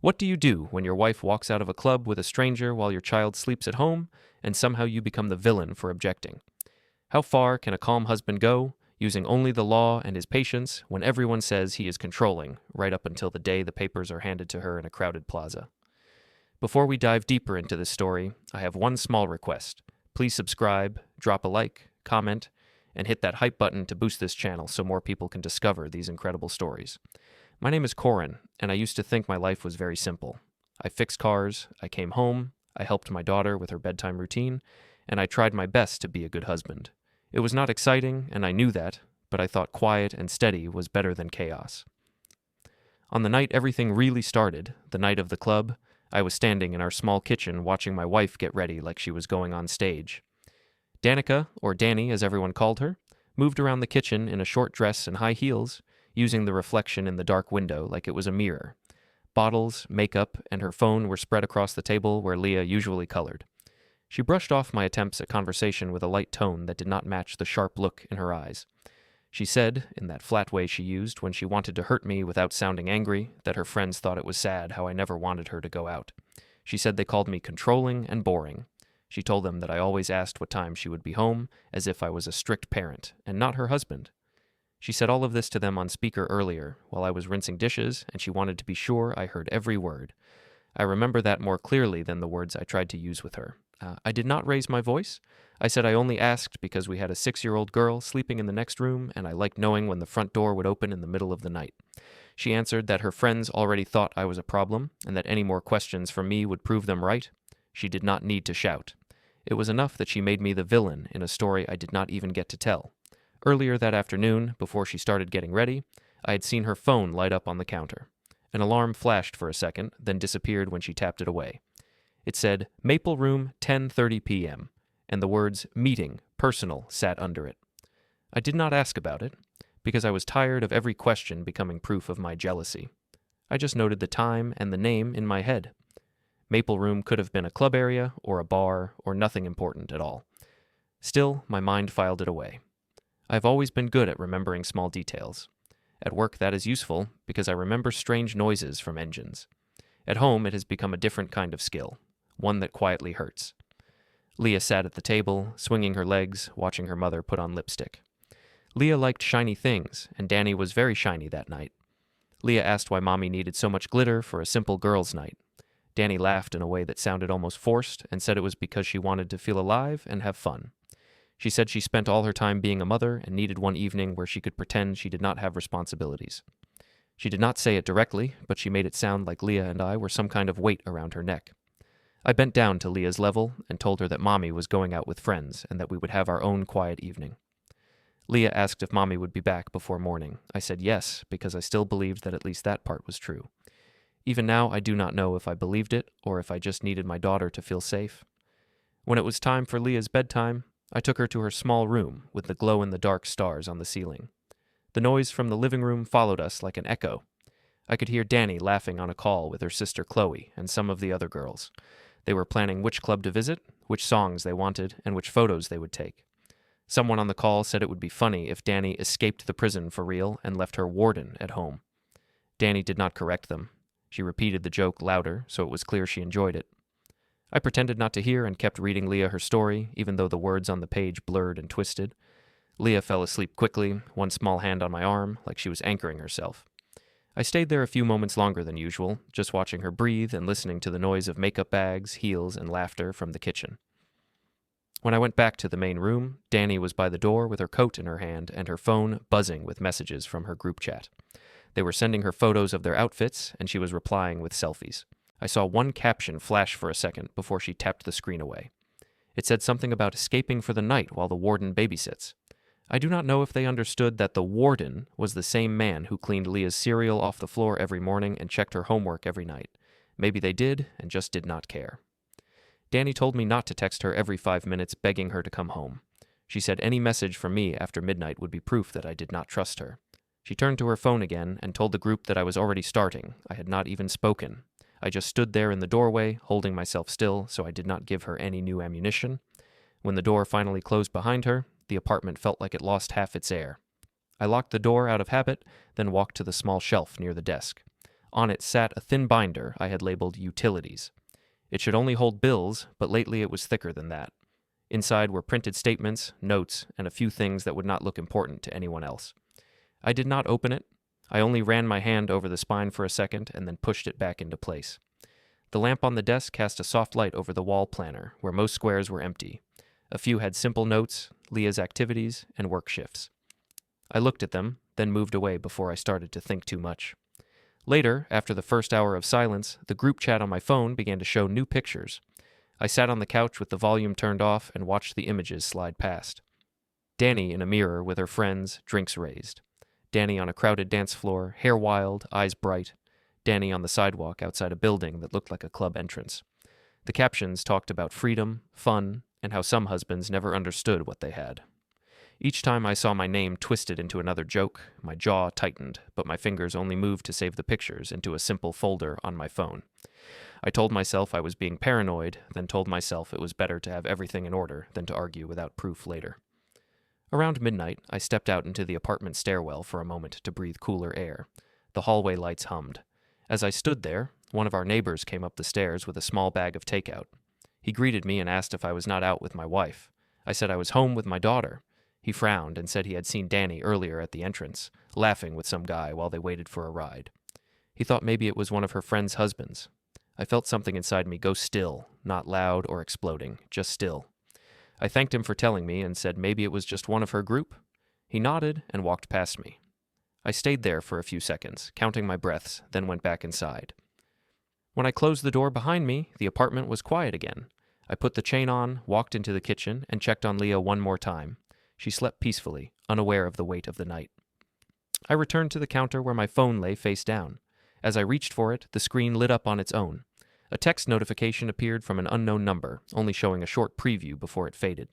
What do you do when your wife walks out of a club with a stranger while your child sleeps at home, and somehow you become the villain for objecting? How far can a calm husband go, using only the law and his patience when everyone says he is controlling, right up until the day the papers are handed to her in a crowded plaza? Before we dive deeper into this story, I have one small request. Please subscribe, drop a like, comment, and hit that hype button to boost this channel so more people can discover these incredible stories. My name is Corin, and I used to think my life was very simple. I fixed cars, I came home, I helped my daughter with her bedtime routine, and I tried my best to be a good husband. It was not exciting, and I knew that, but I thought quiet and steady was better than chaos. On the night everything really started, the night of the club, I was standing in our small kitchen watching my wife get ready like she was going on stage. Danica, or Dani as everyone called her, moved around the kitchen in a short dress and high heels, using the reflection in the dark window like it was a mirror. Bottles, makeup, and her phone were spread across the table where Leah usually colored. She brushed off my attempts at conversation with a light tone that did not match the sharp look in her eyes. She said, in that flat way she used when she wanted to hurt me without sounding angry, that her friends thought it was sad how I never wanted her to go out. She said they called me controlling and boring. She told them that I always asked what time she would be home, as if I was a strict parent, and not her husband. She said all of this to them on speaker earlier, while I was rinsing dishes, and she wanted to be sure I heard every word. I remember that more clearly than the words I tried to use with her. I did not raise my voice. I said I only asked because we had a 6-year-old girl sleeping in the next room, and I liked knowing when the front door would open in the middle of the night. She answered that her friends already thought I was a problem, and that any more questions from me would prove them right. She did not need to shout. It was enough that she made me the villain in a story I did not even get to tell. Earlier that afternoon, before she started getting ready, I had seen her phone light up on the counter. An alarm flashed for a second, then disappeared when she tapped it away. It said, Maple Room, 10:30 p.m., and the words, meeting, personal, sat under it. I did not ask about it, because I was tired of every question becoming proof of my jealousy. I just noted the time and the name in my head. Maple Room could have been a club area, or a bar, or nothing important at all. Still, my mind filed it away. I've always been good at remembering small details. At work, that is useful, because I remember strange noises from engines. At home, it has become a different kind of skill, one that quietly hurts. Leah sat at the table, swinging her legs, watching her mother put on lipstick. Leah liked shiny things, and Dani was very shiny that night. Leah asked why Mommy needed so much glitter for a simple girls' night. Dani laughed in a way that sounded almost forced and said it was because she wanted to feel alive and have fun. She said she spent all her time being a mother and needed one evening where she could pretend she did not have responsibilities. She did not say it directly, but she made it sound like Leah and I were some kind of weight around her neck. I bent down to Leah's level and told her that Mommy was going out with friends and that we would have our own quiet evening. Leah asked if Mommy would be back before morning. I said yes, because I still believed that at least that part was true. Even now, I do not know if I believed it or if I just needed my daughter to feel safe. When it was time for Leah's bedtime, I took her to her small room with the glow-in-the-dark stars on the ceiling. The noise from the living room followed us like an echo. I could hear Dani laughing on a call with her sister Chloe and some of the other girls. They were planning which club to visit, which songs they wanted, and which photos they would take. Someone on the call said it would be funny if Dani escaped the prison for real and left her warden at home. Dani did not correct them. She repeated the joke louder, so it was clear she enjoyed it. I pretended not to hear and kept reading Leah her story, even though the words on the page blurred and twisted. Leah fell asleep quickly, one small hand on my arm, like she was anchoring herself. I stayed there a few moments longer than usual, just watching her breathe and listening to the noise of makeup bags, heels, and laughter from the kitchen. When I went back to the main room, Dani was by the door with her coat in her hand and her phone buzzing with messages from her group chat. They were sending her photos of their outfits, and she was replying with selfies. I saw one caption flash for a second before she tapped the screen away. It said something about escaping for the night while the warden babysits. I do not know if they understood that the warden was the same man who cleaned Leah's cereal off the floor every morning and checked her homework every night. Maybe they did and just did not care. Dani told me not to text her every 5 minutes begging her to come home. She said any message from me after midnight would be proof that I did not trust her. She turned to her phone again and told the group that I was already starting. I had not even spoken. I just stood there in the doorway, holding myself still so I did not give her any new ammunition. When the door finally closed behind her, the apartment felt like it lost half its air. I locked the door out of habit, then walked to the small shelf near the desk. On it sat a thin binder I had labeled Utilities. It should only hold bills, but lately it was thicker than that. Inside were printed statements, notes, and a few things that would not look important to anyone else. I did not open it. I only ran my hand over the spine for a second and then pushed it back into place. The lamp on the desk cast a soft light over the wall planner, where most squares were empty. A few had simple notes, Leah's activities, and work shifts. I looked at them, then moved away before I started to think too much. Later, after the first hour of silence, the group chat on my phone began to show new pictures. I sat on the couch with the volume turned off and watched the images slide past. Dani in a mirror with her friends, drinks raised. Dani on a crowded dance floor, hair wild, eyes bright. Dani on the sidewalk outside a building that looked like a club entrance. The captions talked about freedom, fun, and how some husbands never understood what they had. Each time I saw my name twisted into another joke, my jaw tightened, but my fingers only moved to save the pictures into a simple folder on my phone. I told myself I was being paranoid, then told myself it was better to have everything in order than to argue without proof later. Around midnight, I stepped out into the apartment stairwell for a moment to breathe cooler air. The hallway lights hummed. As I stood there, one of our neighbors came up the stairs with a small bag of takeout. He greeted me and asked if I was not out with my wife. I said I was home with my daughter. He frowned and said he had seen Dani earlier at the entrance, laughing with some guy while they waited for a ride. He thought maybe it was one of her friend's husbands. I felt something inside me go still, not loud or exploding, just still. I thanked him for telling me and said maybe it was just one of her group. He nodded and walked past me. I stayed there for a few seconds, counting my breaths, then went back inside. When I closed the door behind me, the apartment was quiet again. I put the chain on, walked into the kitchen, and checked on Leah one more time. She slept peacefully, unaware of the weight of the night. I returned to the counter where my phone lay face down. As I reached for it, the screen lit up on its own. A text notification appeared from an unknown number, only showing a short preview before it faded.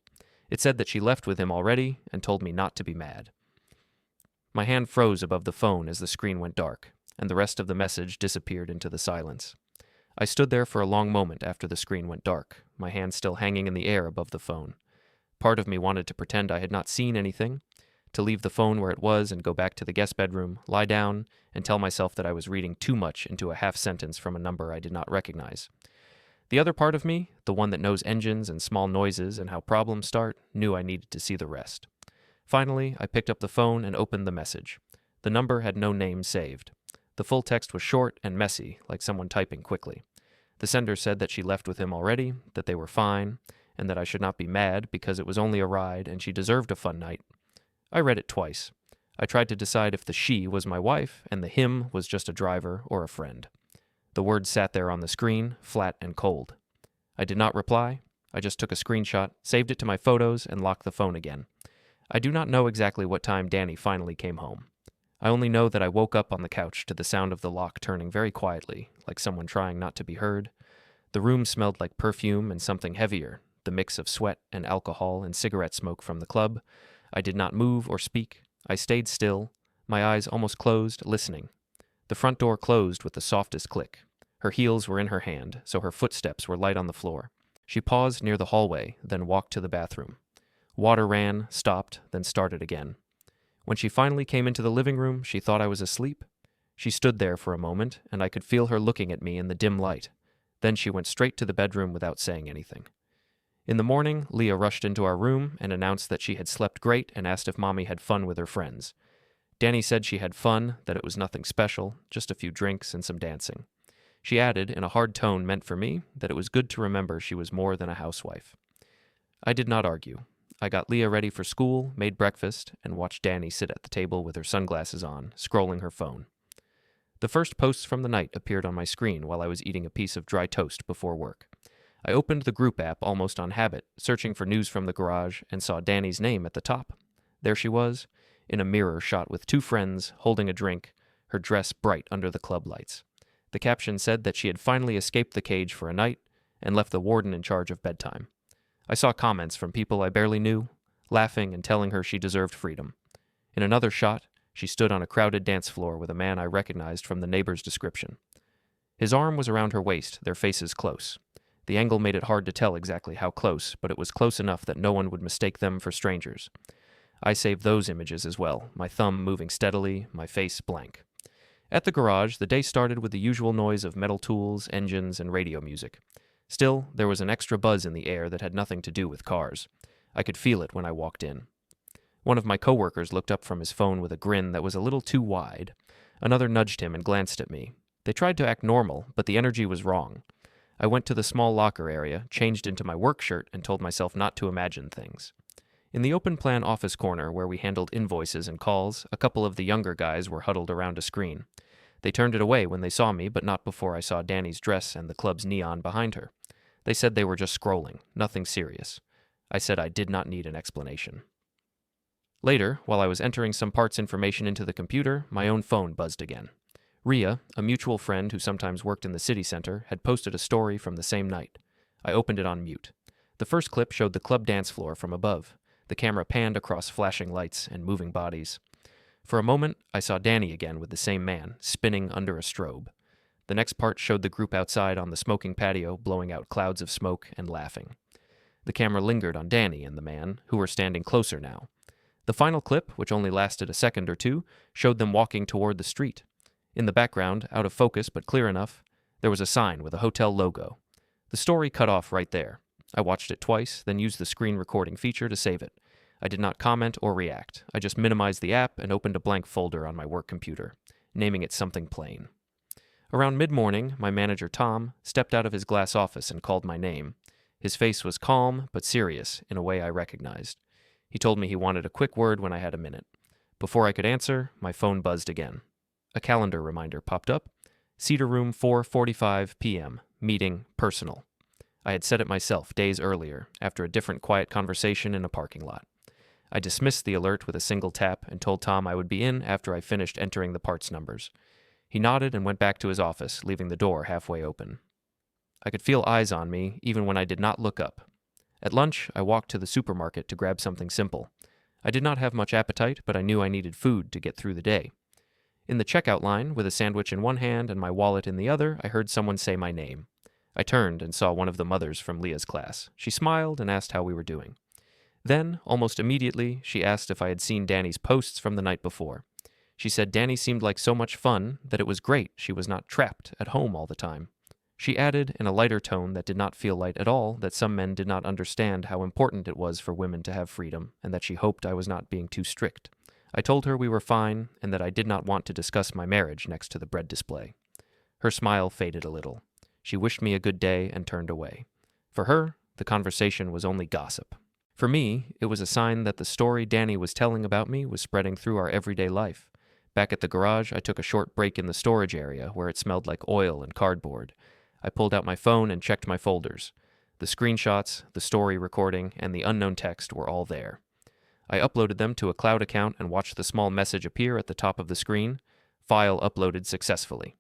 It said that she left with him already and told me not to be mad. My hand froze above the phone as the screen went dark, and the rest of the message disappeared into the silence. I stood there for a long moment after the screen went dark, my hand still hanging in the air above the phone. Part of me wanted to pretend I had not seen anything, to leave the phone where it was and go back to the guest bedroom, lie down, and tell myself that I was reading too much into a half sentence from a number I did not recognize. The other part of me, the one that knows engines and small noises and how problems start, knew I needed to see the rest. Finally, I picked up the phone and opened the message. The number had no name saved. The full text was short and messy, like someone typing quickly. The sender said that she left with him already, that they were fine, and that I should not be mad because it was only a ride and she deserved a fun night. I read it twice. I tried to decide if the she was my wife and the him was just a driver or a friend. The words sat there on the screen, flat and cold. I did not reply. I just took a screenshot, saved it to my photos, and locked the phone again. I do not know exactly what time Dani finally came home. I only know that I woke up on the couch to the sound of the lock turning very quietly, like someone trying not to be heard. The room smelled like perfume and something heavier, the mix of sweat and alcohol and cigarette smoke from the club. I did not move or speak. I stayed still, my eyes almost closed, listening. The front door closed with the softest click. Her heels were in her hand, so her footsteps were light on the floor. She paused near the hallway, then walked to the bathroom. Water ran, stopped, then started again. When she finally came into the living room, she thought I was asleep. She stood there for a moment, and I could feel her looking at me in the dim light. Then she went straight to the bedroom without saying anything. In the morning, Leah rushed into our room and announced that she had slept great and asked if Mommy had fun with her friends. Dani said she had fun, that it was nothing special, just a few drinks and some dancing. She added, in a hard tone meant for me, that it was good to remember she was more than a housewife. I did not argue. I got Leah ready for school, made breakfast, and watched Dani sit at the table with her sunglasses on, scrolling her phone. The first posts from the night appeared on my screen while I was eating a piece of dry toast before work. I opened the group app almost on habit, searching for news from the garage, and saw Dani's name at the top. There she was, in a mirror shot with two friends, holding a drink, her dress bright under the club lights. The caption said that she had finally escaped the cage for a night and left the warden in charge of bedtime. I saw comments from people I barely knew, laughing and telling her she deserved freedom. In another shot, she stood on a crowded dance floor with a man I recognized from the neighbor's description. His arm was around her waist, their faces close. The angle made it hard to tell exactly how close, but it was close enough that no one would mistake them for strangers. I saved those images as well, my thumb moving steadily, my face blank. At the garage, the day started with the usual noise of metal tools, engines, and radio music. Still, there was an extra buzz in the air that had nothing to do with cars. I could feel it when I walked in. One of my coworkers looked up from his phone with a grin that was a little too wide. Another nudged him and glanced at me. They tried to act normal, but the energy was wrong. I went to the small locker area, changed into my work shirt, and told myself not to imagine things. In the open-plan office corner where we handled invoices and calls, a couple of the younger guys were huddled around a screen. They turned it away when they saw me, but not before I saw Dani's dress and the club's neon behind her. They said they were just scrolling, nothing serious. I said I did not need an explanation. Later, while I was entering some parts information into the computer, my own phone buzzed again. Ria, a mutual friend who sometimes worked in the city center, had posted a story from the same night. I opened it on mute. The first clip showed the club dance floor from above. The camera panned across flashing lights and moving bodies. For a moment, I saw Dani again with the same man, spinning under a strobe. The next part showed the group outside on the smoking patio, blowing out clouds of smoke and laughing. The camera lingered on Dani and the man, who were standing closer now. The final clip, which only lasted a second or two, showed them walking toward the street. In the background, out of focus but clear enough, there was a sign with a hotel logo. The story cut off right there. I watched it twice, then used the screen recording feature to save it. I did not comment or react. I just minimized the app and opened a blank folder on my work computer, naming it something plain. Around mid-morning, my manager, Tom, stepped out of his glass office and called my name. His face was calm but serious in a way I recognized. He told me he wanted a quick word when I had a minute. Before I could answer, my phone buzzed again. A calendar reminder popped up. Cedar Room, 4:45 p.m. Meeting, personal. I had said it myself days earlier, after a different quiet conversation in a parking lot. I dismissed the alert with a single tap and told Tom I would be in after I finished entering the parts numbers. He nodded and went back to his office, leaving the door halfway open. I could feel eyes on me, even when I did not look up. At lunch, I walked to the supermarket to grab something simple. I did not have much appetite, but I knew I needed food to get through the day. In the checkout line, with a sandwich in one hand and my wallet in the other, I heard someone say my name. I turned and saw one of the mothers from Leah's class. She smiled and asked how we were doing. Then, almost immediately, she asked if I had seen Dani's posts from the night before. She said Dani seemed like so much fun that it was great she was not trapped at home all the time. She added, in a lighter tone that did not feel light at all, that some men did not understand how important it was for women to have freedom, and that she hoped I was not being too strict. I told her we were fine, and that I did not want to discuss my marriage next to the bread display. Her smile faded a little. She wished me a good day and turned away. For her, the conversation was only gossip. For me, it was a sign that the story Dani was telling about me was spreading through our everyday life. Back at the garage, I took a short break in the storage area where it smelled like oil and cardboard. I pulled out my phone and checked my folders. The screenshots, the story recording, and the unknown text were all there. I uploaded them to a cloud account and watched the small message appear at the top of the screen. File uploaded successfully.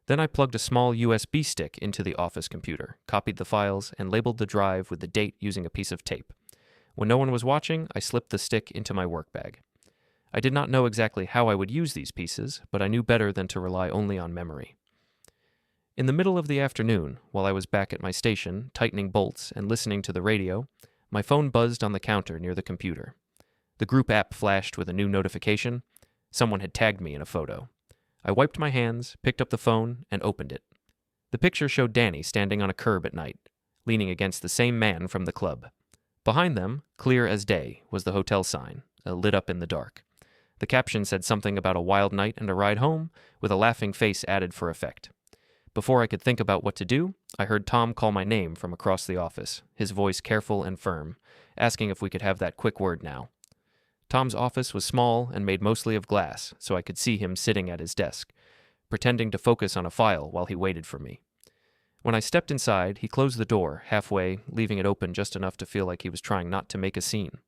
Then I plugged a small USB stick into the office computer, copied the files, and labeled the drive with the date using a piece of tape. When no one was watching, I slipped the stick into my work bag. I did not know exactly how I would use these pieces, but I knew better than to rely only on memory. In the middle of the afternoon, while I was back at my station, tightening bolts and listening to the radio, my phone buzzed on the counter near the computer. The group app flashed with a new notification. Someone had tagged me in a photo. I wiped my hands, picked up the phone, and opened it. The picture showed Dani standing on a curb at night, leaning against the same man from the club. Behind them, clear as day, was the hotel sign, lit up in the dark. The caption said something about a wild night and a ride home, with a laughing face added for effect. Before I could think about what to do, I heard Tom call my name from across the office, his voice careful and firm, asking if we could have that quick word now. Tom's office was small and made mostly of glass, so I could see him sitting at his desk, pretending to focus on a file while he waited for me. When I stepped inside, he closed the door halfway, leaving it open just enough to feel like he was trying not to make a scene.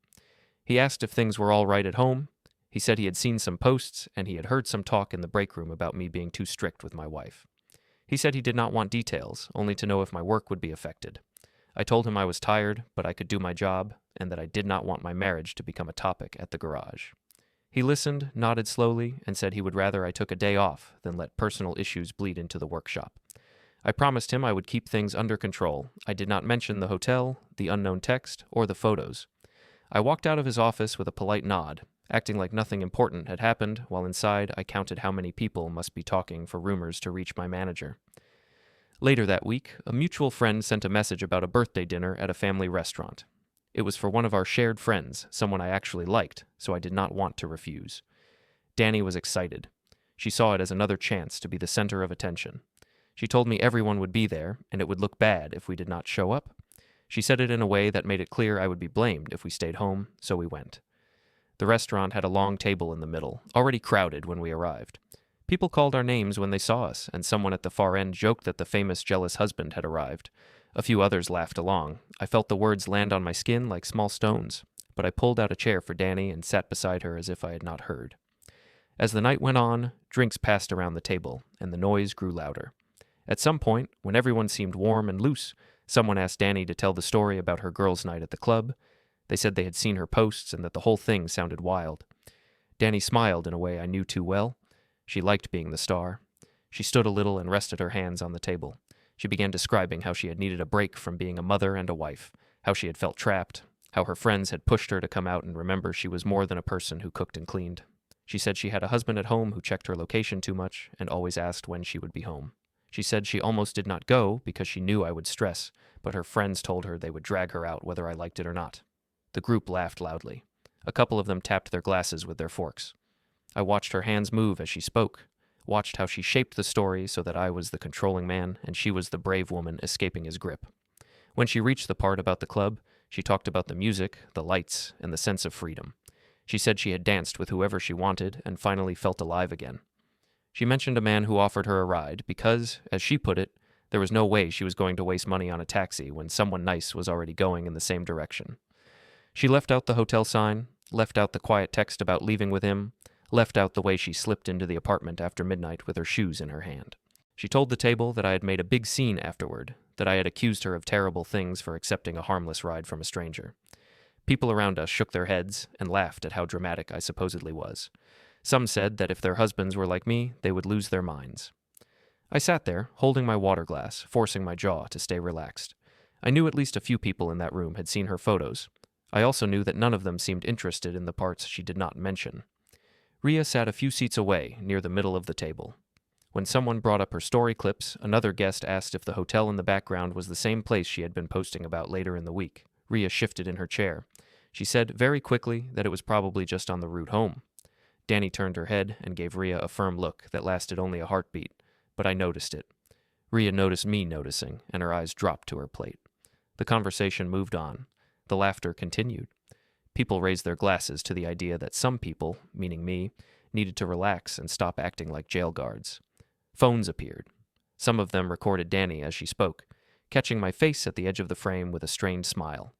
He asked if things were all right at home. He said he had seen some posts, and he had heard some talk in the break room about me being too strict with my wife. He said he did not want details, only to know if my work would be affected. I told him I was tired, but I could do my job, and that I did not want my marriage to become a topic at the garage. He listened, nodded slowly, and said he would rather I took a day off than let personal issues bleed into the workshop. I promised him I would keep things under control. I did not mention the hotel, the unknown text, or the photos. I walked out of his office with a polite nod, acting like nothing important had happened, while inside I counted how many people must be talking for rumors to reach my manager. Later that week, a mutual friend sent a message about a birthday dinner at a family restaurant. It was for one of our shared friends, someone I actually liked, so I did not want to refuse. Dani was excited. She saw it as another chance to be the center of attention. She told me everyone would be there, and it would look bad if we did not show up. She said it in a way that made it clear I would be blamed if we stayed home, so we went. The restaurant had a long table in the middle, already crowded when we arrived. People called our names when they saw us, and someone at the far end joked that the famous jealous husband had arrived. A few others laughed along. I felt the words land on my skin like small stones, but I pulled out a chair for Dani and sat beside her as if I had not heard. As the night went on, drinks passed around the table, and the noise grew louder. At some point, when everyone seemed warm and loose, someone asked Dani to tell the story about her girls' night at the club. They said they had seen her posts and that the whole thing sounded wild. Dani smiled in a way I knew too well. She liked being the star. She stood a little and rested her hands on the table. She began describing how she had needed a break from being a mother and a wife, how she had felt trapped, how her friends had pushed her to come out and remember she was more than a person who cooked and cleaned. She said she had a husband at home who checked her location too much and always asked when she would be home. She said she almost did not go because she knew I would stress, but her friends told her they would drag her out whether I liked it or not. The group laughed loudly. A couple of them tapped their glasses with their forks. I watched her hands move as she spoke, watched how she shaped the story so that I was the controlling man and she was the brave woman escaping his grip. When she reached the part about the club, she talked about the music, the lights, and the sense of freedom. She said she had danced with whoever she wanted and finally felt alive again. She mentioned a man who offered her a ride because, as she put it, there was no way she was going to waste money on a taxi when someone nice was already going in the same direction. She left out the hotel sign, left out the quiet text about leaving with him, left out the way she slipped into the apartment after midnight with her shoes in her hand. She told the table that I had made a big scene afterward, that I had accused her of terrible things for accepting a harmless ride from a stranger. People around us shook their heads and laughed at how dramatic I supposedly was. Some said that if their husbands were like me, they would lose their minds. I sat there, holding my water glass, forcing my jaw to stay relaxed. I knew at least a few people in that room had seen her photos. I also knew that none of them seemed interested in the parts she did not mention. Rhea sat a few seats away, near the middle of the table. When someone brought up her story clips, another guest asked if the hotel in the background was the same place she had been posting about later in the week. Rhea shifted in her chair. She said very quickly that it was probably just on the route home. Dani turned her head and gave Rhea a firm look that lasted only a heartbeat, but I noticed it. Rhea noticed me noticing, and her eyes dropped to her plate. The conversation moved on. The laughter continued. People raised their glasses to the idea that some people, meaning me, needed to relax and stop acting like jail guards. Phones appeared. Some of them recorded Dani as she spoke, catching my face at the edge of the frame with a strained smile.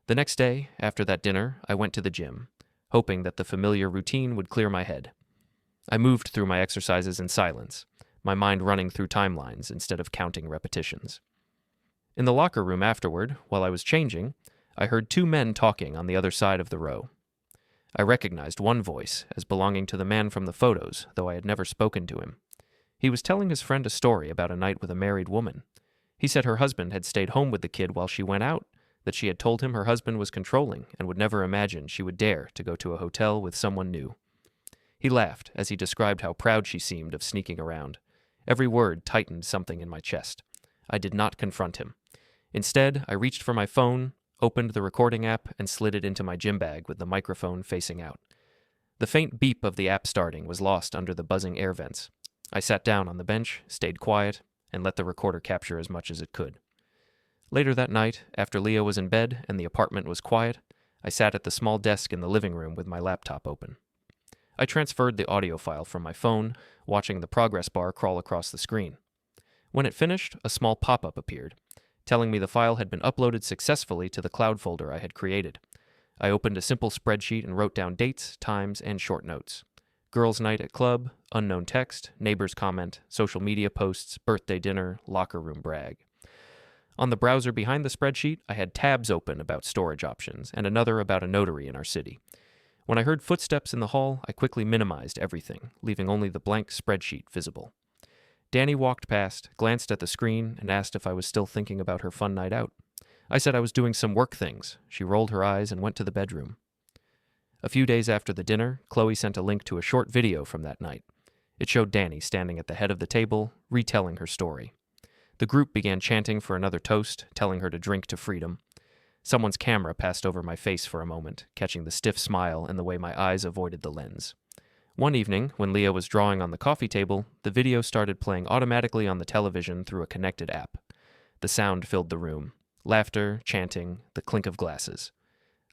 The next day, after that dinner, I went to the gym, hoping that the familiar routine would clear my head. I moved through my exercises in silence, my mind running through timelines instead of counting repetitions. In the locker room afterward, while I was changing, I heard two men talking on the other side of the row. I recognized one voice as belonging to the man from the photos, though I had never spoken to him. He was telling his friend a story about a night with a married woman. He said her husband had stayed home with the kid while she went out, that she had told him her husband was controlling and would never imagine she would dare to go to a hotel with someone new. He laughed as he described how proud she seemed of sneaking around. Every word tightened something in my chest. I did not confront him. Instead, I reached for my phone, opened the recording app, and slid it into my gym bag with the microphone facing out. The faint beep of the app starting was lost under the buzzing air vents. I sat down on the bench, stayed quiet, and let the recorder capture as much as it could. Later that night, after Leah was in bed and the apartment was quiet, I sat at the small desk in the living room with my laptop open. I transferred the audio file from my phone, watching the progress bar crawl across the screen. When it finished, a small pop-up appeared, telling me the file had been uploaded successfully to the cloud folder I had created. I opened a simple spreadsheet and wrote down dates, times, and short notes. Girls' night at club, unknown text, neighbor's comment, social media posts, birthday dinner, locker room brag. On the browser behind the spreadsheet, I had tabs open about storage options and another about a notary in our city. When I heard footsteps in the hall, I quickly minimized everything, leaving only the blank spreadsheet visible. Dani walked past, glanced at the screen, and asked if I was still thinking about her fun night out. I said I was doing some work things. She rolled her eyes and went to the bedroom. A few days after the dinner, Chloe sent a link to a short video from that night. It showed Dani standing at the head of the table, retelling her story. The group began chanting for another toast, telling her to drink to freedom. Someone's camera passed over my face for a moment, catching the stiff smile and the way my eyes avoided the lens. One evening, when Leah was drawing on the coffee table, the video started playing automatically on the television through a connected app. The sound filled the room. Laughter, chanting, the clink of glasses.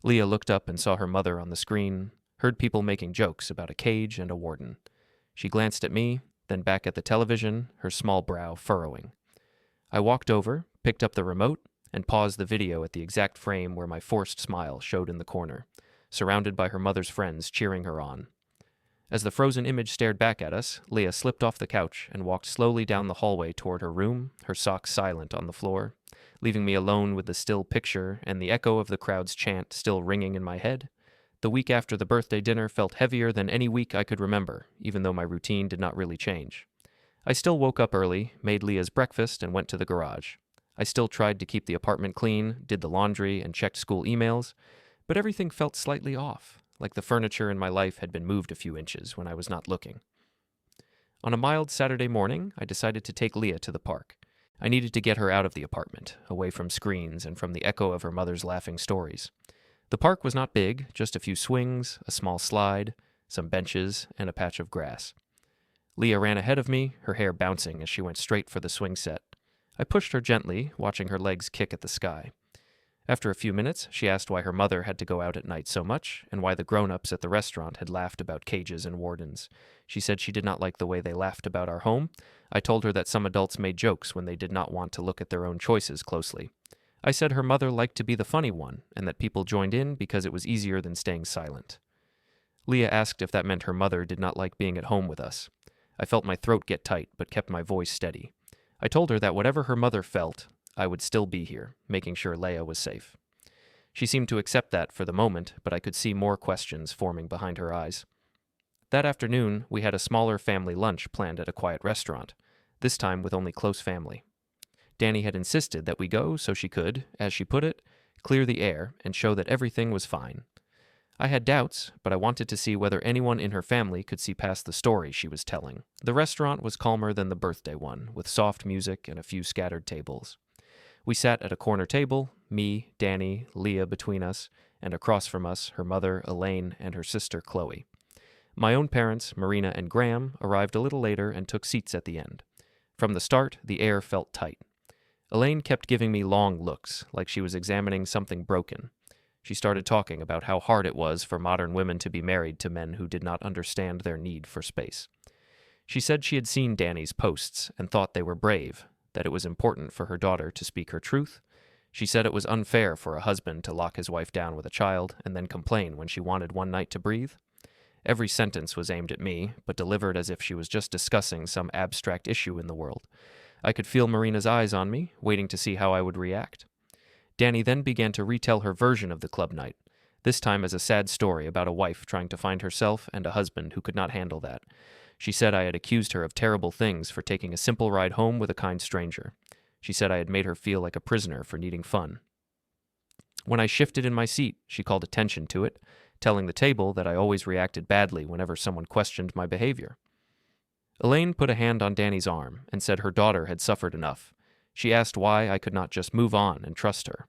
Leah looked up and saw her mother on the screen, heard people making jokes about a cage and a warden. She glanced at me, then back at the television, her small brow furrowing. I walked over, picked up the remote, and paused the video at the exact frame where my forced smile showed in the corner, surrounded by her mother's friends cheering her on. As the frozen image stared back at us, Leah slipped off the couch and walked slowly down the hallway toward her room, her socks silent on the floor, leaving me alone with the still picture and the echo of the crowd's chant still ringing in my head. The week after the birthday dinner felt heavier than any week I could remember, even though my routine did not really change. I still woke up early, made Leah's breakfast, and went to the garage. I still tried to keep the apartment clean, did the laundry, and checked school emails, but everything felt slightly off, like the furniture in my life had been moved a few inches when I was not looking. On a mild Saturday morning, I decided to take Leah to the park. I needed to get her out of the apartment, away from screens and from the echo of her mother's laughing stories. The park was not big, just a few swings, a small slide, some benches, and a patch of grass. Leah ran ahead of me, her hair bouncing as she went straight for the swing set. I pushed her gently, watching her legs kick at the sky. After a few minutes, she asked why her mother had to go out at night so much, and why the grown-ups at the restaurant had laughed about cages and wardens. She said she did not like the way they laughed about our home. I told her that some adults made jokes when they did not want to look at their own choices closely. I said her mother liked to be the funny one, and that people joined in because it was easier than staying silent. Leah asked if that meant her mother did not like being at home with us. I felt my throat get tight, but kept my voice steady. I told her that whatever her mother felt, I would still be here, making sure Leah was safe. She seemed to accept that for the moment, but I could see more questions forming behind her eyes. That afternoon, we had a smaller family lunch planned at a quiet restaurant, this time with only close family. Dani had insisted that we go so she could, as she put it, clear the air and show that everything was fine. I had doubts, but I wanted to see whether anyone in her family could see past the story she was telling. The restaurant was calmer than the birthday one, with soft music and a few scattered tables. We sat at a corner table, me, Dani, Leah between us, and across from us, her mother, Elaine, and her sister, Chloe. My own parents, Marina and Graham, arrived a little later and took seats at the end. From the start, the air felt tight. Elaine kept giving me long looks, like she was examining something broken. She started talking about how hard it was for modern women to be married to men who did not understand their need for space. She said she had seen Dani's posts and thought they were brave, that it was important for her daughter to speak her truth. She said it was unfair for a husband to lock his wife down with a child and then complain when she wanted one night to breathe. Every sentence was aimed at me, but delivered as if she was just discussing some abstract issue in the world. I could feel Marina's eyes on me, waiting to see how I would react. Dani then began to retell her version of the club night, this time as a sad story about a wife trying to find herself and a husband who could not handle that. She said I had accused her of terrible things for taking a simple ride home with a kind stranger. She said I had made her feel like a prisoner for needing fun. When I shifted in my seat, she called attention to it, telling the table that I always reacted badly whenever someone questioned my behavior. Elaine put a hand on Dani's arm and said her daughter had suffered enough. She asked why I could not just move on and trust her.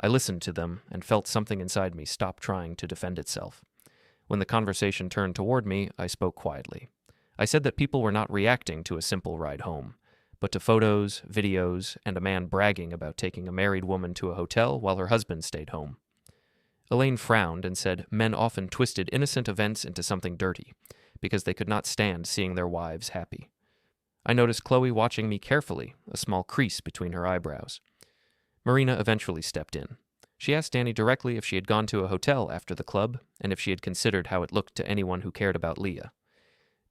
I listened to them and felt something inside me stop trying to defend itself. When the conversation turned toward me, I spoke quietly. I said that people were not reacting to a simple ride home, but to photos, videos, and a man bragging about taking a married woman to a hotel while her husband stayed home. Elaine frowned and said men often twisted innocent events into something dirty, because they could not stand seeing their wives happy. I noticed Chloe watching me carefully, a small crease between her eyebrows. Marina eventually stepped in. She asked Dani directly if she had gone to a hotel after the club, and if she had considered how it looked to anyone who cared about Leah.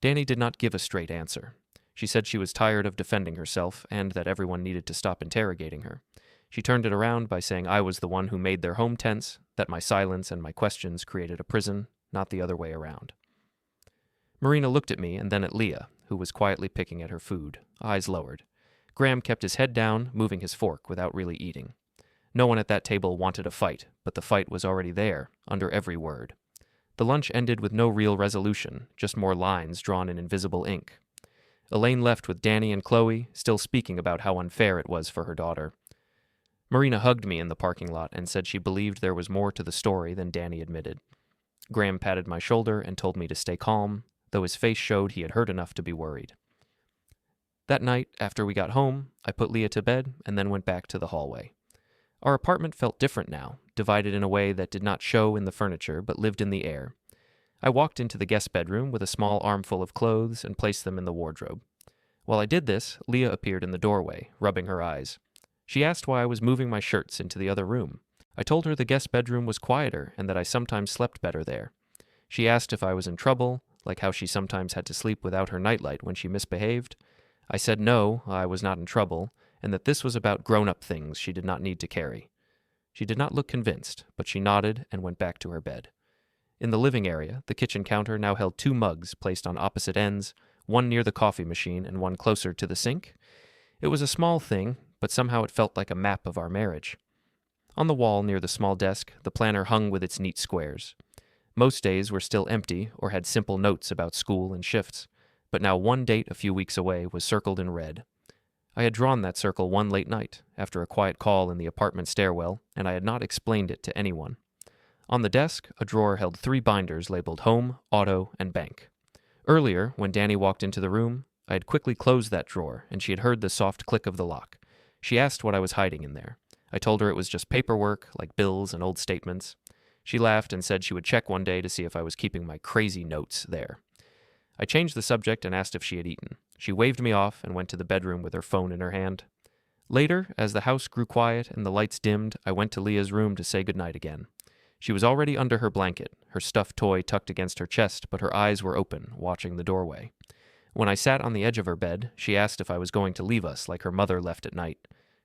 Dani did not give a straight answer. She said she was tired of defending herself, and that everyone needed to stop interrogating her. She turned it around by saying I was the one who made their home tense, that my silence and my questions created a prison, not the other way around. Marina looked at me and then at Leah, who was quietly picking at her food, eyes lowered. Graham kept his head down, moving his fork without really eating. No one at that table wanted a fight, but the fight was already there, under every word. The lunch ended with no real resolution, just more lines drawn in invisible ink. Elaine left with Dani and Chloe, still speaking about how unfair it was for her daughter. Marina hugged me in the parking lot and said she believed there was more to the story than Dani admitted. Graham patted my shoulder and told me to stay calm, though his face showed he had heard enough to be worried. That night, after we got home, I put Leah to bed and then went back to the hallway. Our apartment felt different now, divided in a way that did not show in the furniture but lived in the air. I walked into the guest bedroom with a small armful of clothes and placed them in the wardrobe. While I did this, Leah appeared in the doorway, rubbing her eyes. She asked why I was moving my shirts into the other room. I told her the guest bedroom was quieter and that I sometimes slept better there. She asked if I was in trouble, like how she sometimes had to sleep without her nightlight when she misbehaved. I said no, I was not in trouble, and that this was about grown-up things she did not need to carry. She did not look convinced, but she nodded and went back to her bed. In the living area, the kitchen counter now held 2 mugs placed on opposite ends, one near the coffee machine and one closer to the sink. It was a small thing, but somehow it felt like a map of our marriage. On the wall near the small desk, the planner hung with its neat squares. Most days were still empty or had simple notes about school and shifts, but now one date a few weeks away was circled in red. I had drawn that circle one late night, after a quiet call in the apartment stairwell, and I had not explained it to anyone. On the desk, a drawer held 3 binders labeled Home, Auto, and Bank. Earlier, when Dani walked into the room, I had quickly closed that drawer, and she had heard the soft click of the lock. She asked what I was hiding in there. I told her it was just paperwork, like bills and old statements. She laughed and said she would check one day to see if I was keeping my crazy notes there. I changed the subject and asked if she had eaten. She waved me off and went to the bedroom with her phone in her hand. Later, as the house grew quiet and the lights dimmed, I went to Leah's room to say goodnight again. She was already under her blanket, her stuffed toy tucked against her chest, but her eyes were open, watching the doorway. When I sat on the edge of her bed, she asked if I was going to leave us like her mother left at night.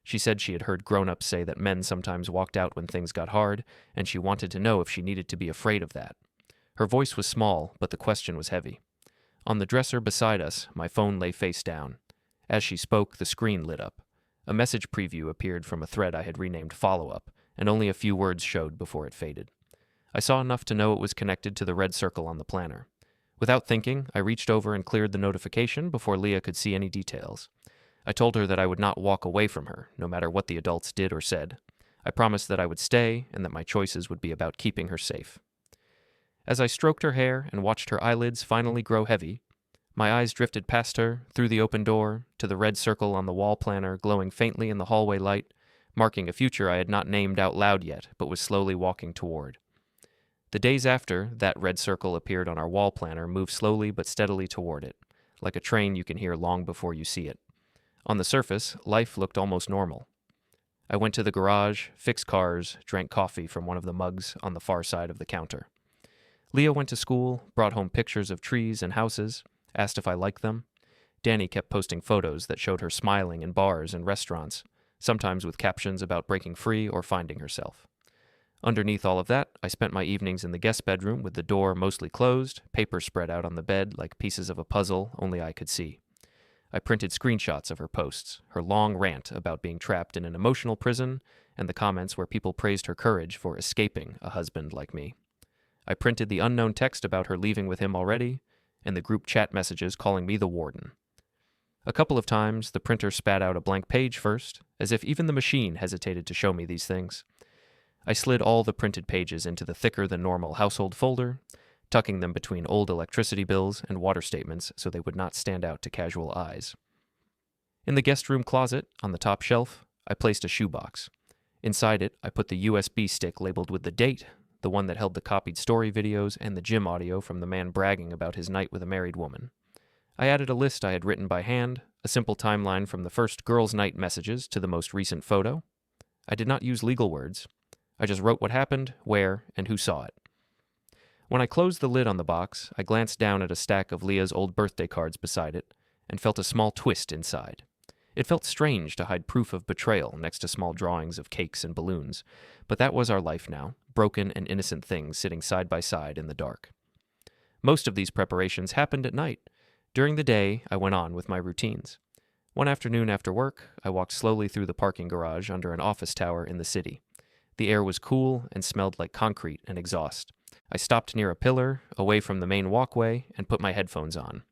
She said she had heard grown-ups say that men sometimes walked out when things got hard, and she wanted to know if she needed to be afraid of that. Her voice was small, but the question was heavy. On the dresser beside us, my phone lay face down. As she spoke, the screen lit up. A message preview appeared from a thread I had renamed Follow-Up, and only a few words showed before it faded. I saw enough to know it was connected to the red circle on the planner. Without thinking, I reached over and cleared the notification before Leah could see any details. I told her that I would not walk away from her, no matter what the adults did or said. I promised that I would stay and that my choices would be about keeping her safe. As I stroked her hair and watched her eyelids finally grow heavy, my eyes drifted past her, through the open door, to the red circle on the wall planner glowing faintly in the hallway light, marking a future I had not named out loud yet, but was slowly walking toward. The days after that red circle appeared on our wall planner moved slowly but steadily toward it, like a train you can hear long before you see it. On the surface, life looked almost normal. I went to the garage, fixed cars, drank coffee from one of the mugs on the far side of the counter. Leah went to school, brought home pictures of trees and houses, asked if I liked them. Dani kept posting photos that showed her smiling in bars and restaurants, sometimes with captions about breaking free or finding herself. Underneath all of that, I spent my evenings in the guest bedroom with the door mostly closed, paper spread out on the bed like pieces of a puzzle only I could see. I printed screenshots of her posts, her long rant about being trapped in an emotional prison, and the comments where people praised her courage for escaping a husband like me. I printed the unknown text about her leaving with him already, and the group chat messages calling me the warden. A couple of times, the printer spat out a blank page first, as if even the machine hesitated to show me these things. I slid all the printed pages into the thicker-than-normal household folder, tucking them between old electricity bills and water statements so they would not stand out to casual eyes. In the guest room closet, on the top shelf, I placed a shoebox. Inside it, I put the USB stick labeled with the date, the one that held the copied story videos and the gym audio from the man bragging about his night with a married woman. I added a list I had written by hand, a simple timeline from the first girls' night messages to the most recent photo. I did not use legal words. I just wrote what happened, where, and who saw it. When I closed the lid on the box, I glanced down at a stack of Leah's old birthday cards beside it and felt a small twist inside. It felt strange to hide proof of betrayal next to small drawings of cakes and balloons, but that was our life now, broken and innocent things sitting side by side in the dark. Most of these preparations happened at night. During the day, I went on with my routines. One afternoon after work, I walked slowly through the parking garage under an office tower in the city. The air was cool and smelled like concrete and exhaust. I stopped near a pillar, away from the main walkway, and put my headphones on.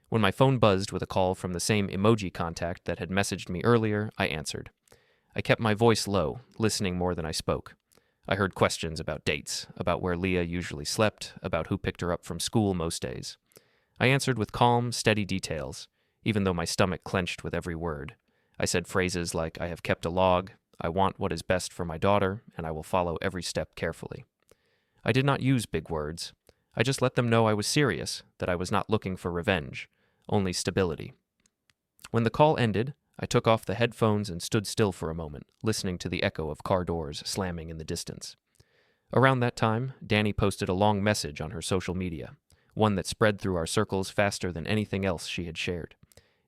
When my phone buzzed with a call from the same emoji contact that had messaged me earlier, I answered. I kept my voice low, listening more than I spoke. I heard questions about dates, about where Leah usually slept, about who picked her up from school most days. I answered with calm, steady details, even though my stomach clenched with every word. I said phrases like, I have kept a log, I want what is best for my daughter, and I will follow every step carefully. I did not use big words. I just let them know I was serious, that I was not looking for revenge, only stability. When the call ended, I took off the headphones and stood still for a moment, listening to the echo of car doors slamming in the distance. Around that time, Dani posted a long message on her social media, one that spread through our circles faster than anything else she had shared.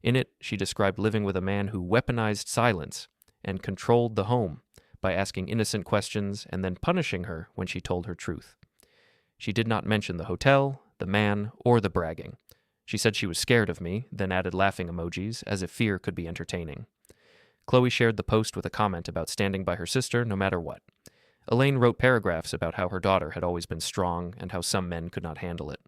In it, she described living with a man who weaponized silence and controlled the home by asking innocent questions and then punishing her when she told her truth. She did not mention the hotel, the man, or the bragging. She said she was scared of me, then added laughing emojis, as if fear could be entertaining. Chloe shared the post with a comment about standing by her sister no matter what. Elaine wrote paragraphs about how her daughter had always been strong and how some men could not handle it.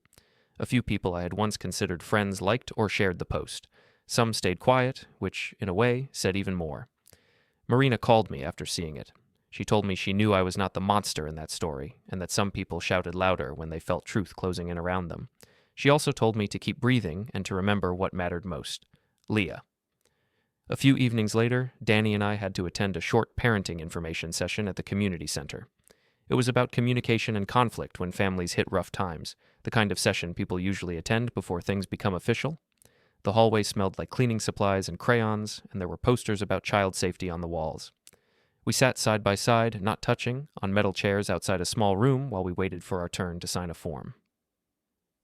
A few people I had once considered friends liked or shared the post. Some stayed quiet, which, in a way, said even more. Marina called me after seeing it. She told me she knew I was not the monster in that story, and that some people shouted louder when they felt truth closing in around them. She also told me to keep breathing and to remember what mattered most. Leah. A few evenings later, Dani and I had to attend a short parenting information session at the community center. It was about communication and conflict when families hit rough times, the kind of session people usually attend before things become official. The hallway smelled like cleaning supplies and crayons, and there were posters about child safety on the walls. We sat side by side, not touching, on metal chairs outside a small room while we waited for our turn to sign a form.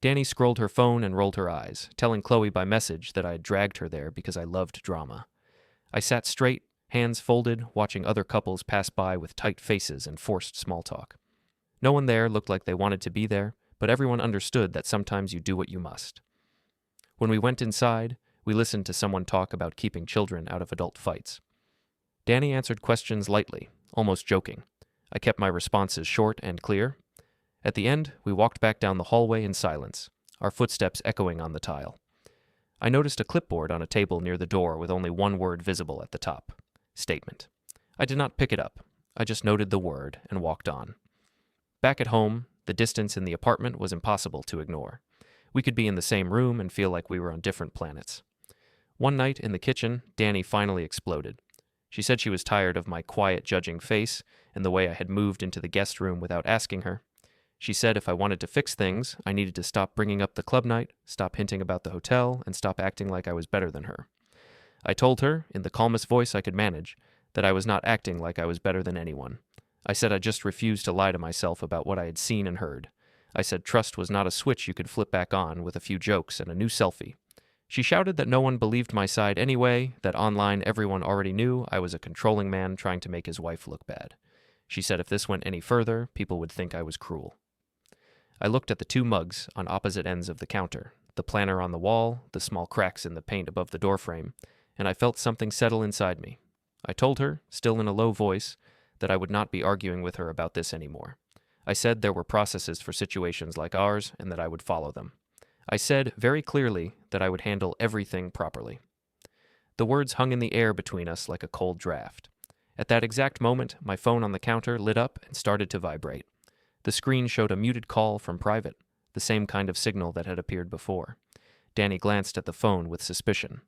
Dani scrolled her phone and rolled her eyes, telling Chloe by message that I had dragged her there because I loved drama. I sat straight, hands folded, watching other couples pass by with tight faces and forced small talk. No one there looked like they wanted to be there, but everyone understood that sometimes you do what you must. When we went inside, we listened to someone talk about keeping children out of adult fights. Dani answered questions lightly, almost joking. I kept my responses short and clear. At the end, we walked back down the hallway in silence, our footsteps echoing on the tile. I noticed a clipboard on a table near the door with only one word visible at the top. Statement. I did not pick it up. I just noted the word and walked on. Back at home, the distance in the apartment was impossible to ignore. We could be in the same room and feel like we were on different planets. One night in the kitchen, Dani finally exploded. She said she was tired of my quiet, judging face and the way I had moved into the guest room without asking her. She said if I wanted to fix things, I needed to stop bringing up the club night, stop hinting about the hotel, and stop acting like I was better than her. I told her, in the calmest voice I could manage, that I was not acting like I was better than anyone. I said I just refused to lie to myself about what I had seen and heard. I said trust was not a switch you could flip back on with a few jokes and a new selfie. She shouted that no one believed my side anyway, that online everyone already knew I was a controlling man trying to make his wife look bad. She said if this went any further, people would think I was cruel. I looked at the two mugs on opposite ends of the counter, the planner on the wall, the small cracks in the paint above the doorframe, and I felt something settle inside me. I told her, still in a low voice, that I would not be arguing with her about this anymore. I said there were processes for situations like ours and that I would follow them. I said very clearly that I would handle everything properly. The words hung in the air between us like a cold draft. At that exact moment, my phone on the counter lit up and started to vibrate. The screen showed a muted call from private, the same kind of signal that had appeared before. Dani glanced at the phone with suspicion.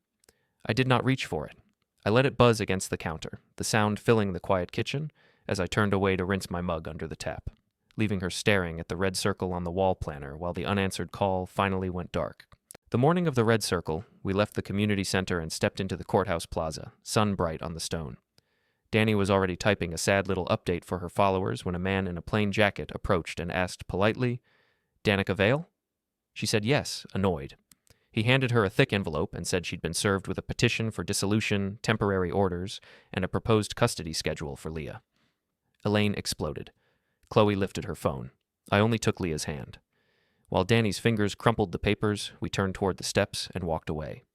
I did not reach for it. I let it buzz against the counter, the sound filling the quiet kitchen, as I turned away to rinse my mug under the tap, leaving her staring at the red circle on the wall planner while the unanswered call finally went dark. The morning of the red circle, we left the community center and stepped into the courthouse plaza, sun bright on the stone. Dani was already typing a sad little update for her followers when a man in a plain jacket approached and asked politely, "Danica Vale?" She said yes, annoyed. He handed her a thick envelope and said she'd been served with a petition for dissolution, temporary orders, and a proposed custody schedule for Leah. Elaine exploded. Chloe lifted her phone. I only took Leah's hand. While Dani's fingers crumpled the papers, we turned toward the steps and walked away.